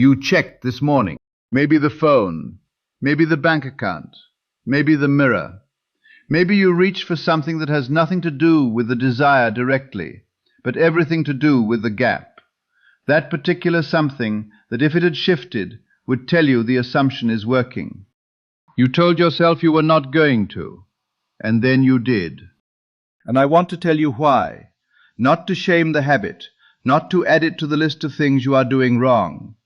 You checked this morning. Maybe the phone, maybe the bank account, maybe the mirror. Maybe you reached for something that has nothing to do with the desire directly, but everything to do with the gap. That particular something that, if it had shifted, would tell you the assumption is working. You told yourself you were not going to, and then you did. And I want to tell you why. Not to shame the habit, not to add it to the list of things you are doing wrong,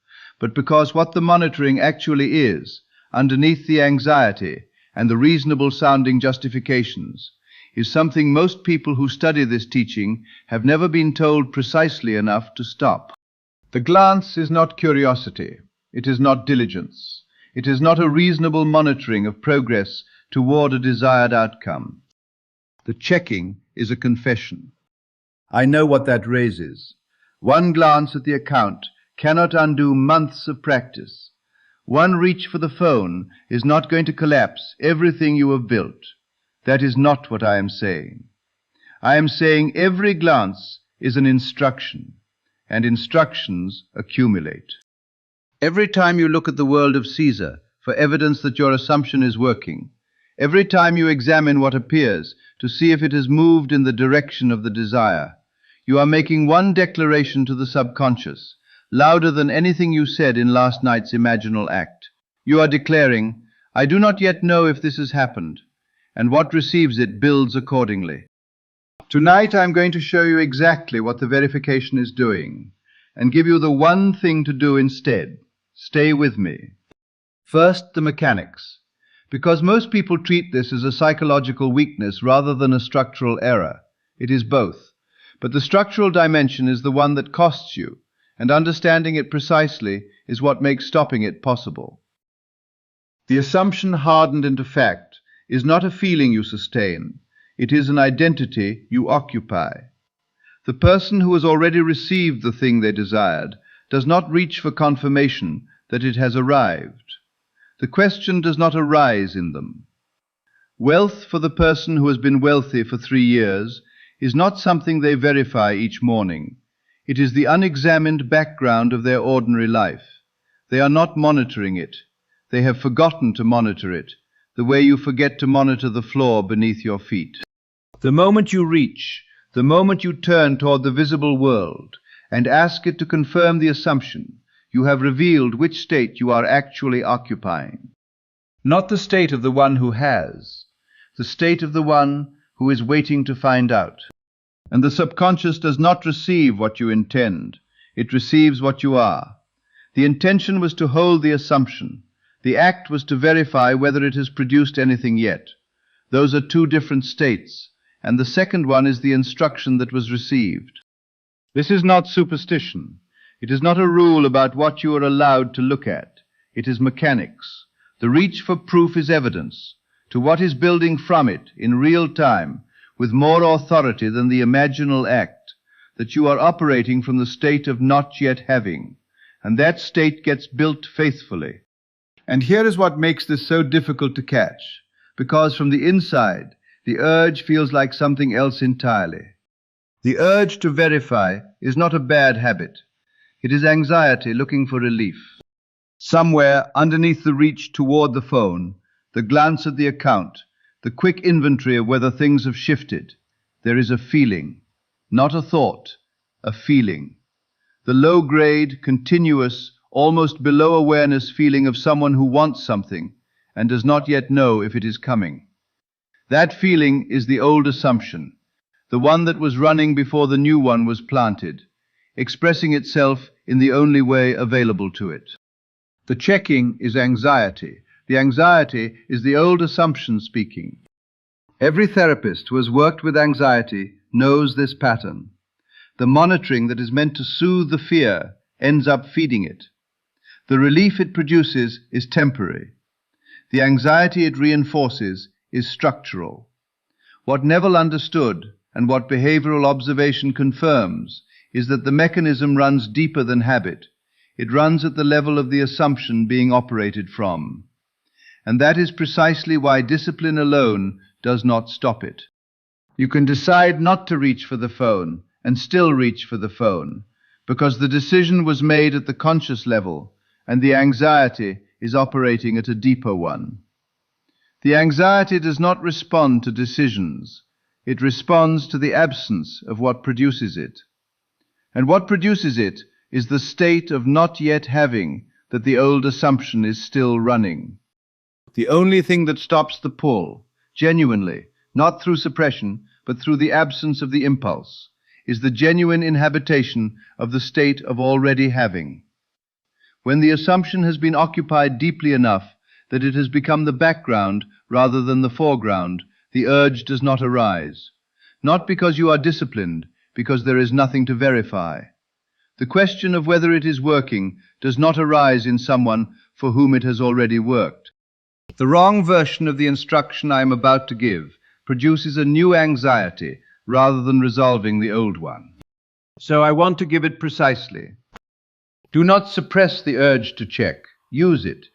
but because what the monitoring actually is, underneath the anxiety and the reasonable-sounding justifications, is something most people who study this teaching have never been told precisely enough to stop. The glance is not curiosity. It is not diligence. It is not a reasonable monitoring of progress toward a desired outcome. The checking is a confession. I know what that raises. One glance at the account cannot undo months of practice. One reach for the phone is not going to collapse everything you have built. That is not what I am saying. I am saying every glance is an instruction, and instructions accumulate. Every time you look at the world of Caesar for evidence that your assumption is working, every time you examine what appears to see if it has moved in the direction of the desire, you are making one declaration to the subconscious, louder than anything you said in last night's imaginal act. You are declaring, I do not yet know if this has happened, and what receives it builds accordingly. Tonight I am going to show you exactly what the verification is doing, and give you the one thing to do instead. Stay with me. First, the mechanics. Because most people treat this as a psychological weakness rather than a structural error. It is both. But the structural dimension is the one that costs you, and understanding it precisely is what makes stopping it possible. The assumption hardened into fact is not a feeling you sustain. It is an identity you occupy. The person who has already received the thing they desired does not reach for confirmation that it has arrived. The question does not arise in them. Wealth for the person who has been wealthy for 3 years is not something they verify each morning. It is the unexamined background of their ordinary life. They are not monitoring it. They have forgotten to monitor it, the way you forget to monitor the floor beneath your feet. The moment you reach, the moment you turn toward the visible world and ask it to confirm the assumption, you have revealed which state you are actually occupying. Not the state of the one who has, the state of the one who is waiting to find out. And the subconscious does not receive what you intend. It receives what you are. The intention was to hold the assumption. The act was to verify whether it has produced anything yet. Those are two different states, and the second one is the instruction that was received. This is not superstition. It is not a rule about what you are allowed to look at. It is mechanics. The reach for proof is evidence to what is building from it in real time, with more authority than the imaginal act, that you are operating from the state of not yet having, and that state gets built faithfully. And here is what makes this so difficult to catch, because from the inside, the urge feels like something else entirely. The urge to verify is not a bad habit. It is anxiety looking for relief. Somewhere underneath the reach toward the phone, the glance at the account, the quick inventory of whether things have shifted, there is a feeling, not a thought, a feeling. The low-grade, continuous, almost below awareness feeling of someone who wants something and does not yet know if it is coming. That feeling is the old assumption, the one that was running before the new one was planted, expressing itself in the only way available to it. The checking is anxiety. The anxiety is the old assumption speaking. Every therapist who has worked with anxiety knows this pattern. The monitoring that is meant to soothe the fear ends up feeding it. The relief it produces is temporary. The anxiety it reinforces is structural. What Neville understood, and what behavioral observation confirms, is that the mechanism runs deeper than habit. It runs at the level of the assumption being operated from. And that is precisely why discipline alone does not stop it. You can decide not to reach for the phone and still reach for the phone, because the decision was made at the conscious level, and the anxiety is operating at a deeper one. The anxiety does not respond to decisions. It responds to the absence of what produces it. And what produces it is the state of not yet having that the old assumption is still running. The only thing that stops the pull, genuinely, not through suppression, but through the absence of the impulse, is the genuine inhabitation of the state of already having. When the assumption has been occupied deeply enough that it has become the background rather than the foreground, the urge does not arise. Not because you are disciplined, because there is nothing to verify. The question of whether it is working does not arise in someone for whom it has already worked. The wrong version of the instruction I am about to give produces a new anxiety rather than resolving the old one. So I want to give it precisely. Do not suppress the urge to check. Use it.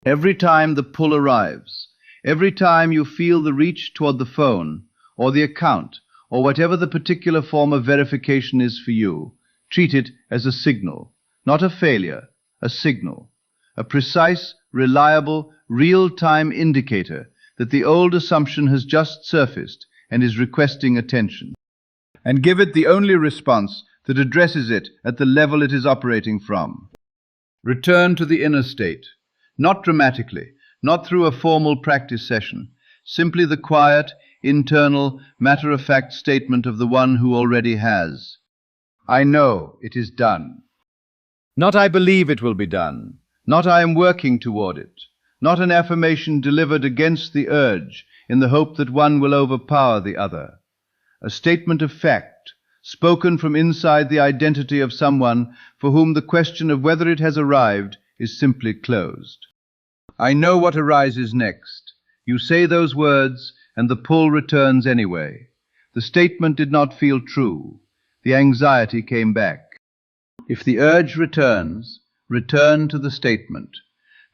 Every time the pull arrives, every time you feel the reach toward the phone or the account or whatever the particular form of verification is for you, treat it as a signal, not a failure, a signal, a precise, reliable, real-time indicator that the old assumption has just surfaced and is requesting attention. And give it the only response that addresses it at the level it is operating from. Return to the inner state, not dramatically, not through a formal practice session, simply the quiet, internal, matter-of-fact statement of the one who already has. I know it is done. Not I believe it will be done, not I am working toward it, not an affirmation delivered against the urge in the hope that one will overpower the other. A statement of fact, spoken from inside the identity of someone for whom the question of whether it has arrived is simply closed. I know what arises next. You say those words, and the pull returns anyway. The statement did not feel true. The anxiety came back. If the urge returns, return to the statement.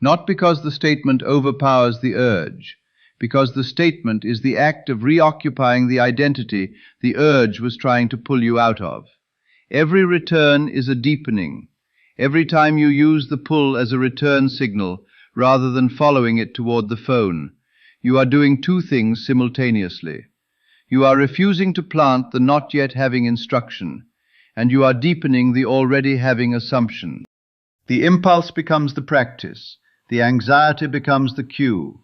Not because the statement overpowers the urge, because the statement is the act of reoccupying the identity the urge was trying to pull you out of. Every return is a deepening. Every time you use the pull as a return signal, rather than following it toward the phone, you are doing two things simultaneously. You are refusing to plant the not yet having instruction, and you are deepening the already having assumption. The impulse becomes the practice. The anxiety becomes the cue.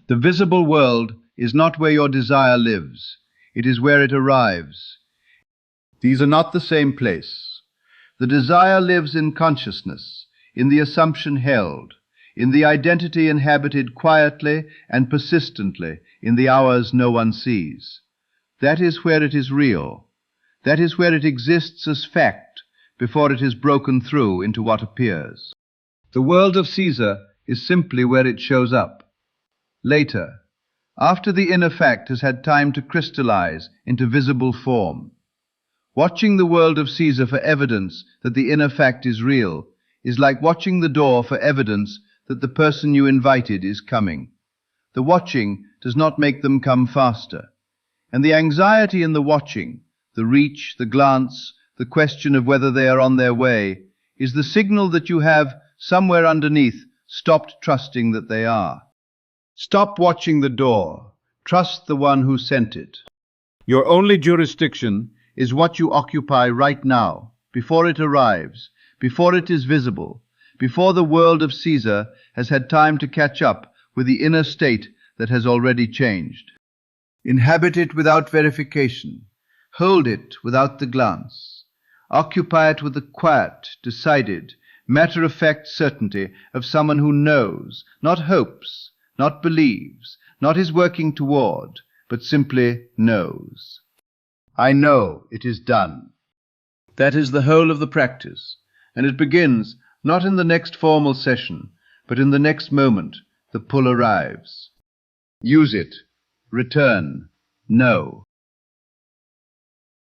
The visible world is not where your desire lives. It is where it arrives. These are not the same place. The desire lives in consciousness, in the assumption held, in the identity inhabited quietly and persistently in the hours no one sees. That is where it is real. That is where it exists as fact before it is broken through into what appears. The world of Caesar is simply where it shows up. Later, after the inner fact has had time to crystallize into visible form. Watching the world of Caesar for evidence that the inner fact is real is like watching the door for evidence that the person you invited is coming. The watching does not make them come faster. And the anxiety in the watching, the reach, the glance, the question of whether they are on their way, is the signal that you have, somewhere underneath, stopped trusting that they are. Stop watching the door. Trust the one who sent it. Your only jurisdiction is what you occupy right now, before it arrives, before it is visible, before the world of Caesar has had time to catch up with the inner state that has already changed. Inhabit it without verification. Hold it without the glance. Occupy it with the quiet, decided, matter-of-fact certainty of someone who knows, not hopes, not believes, not is working toward, but simply knows. I know it is done. That is the whole of the practice, and it begins not in the next formal session, but in the next moment the pull arrives. Use it. Return. Know.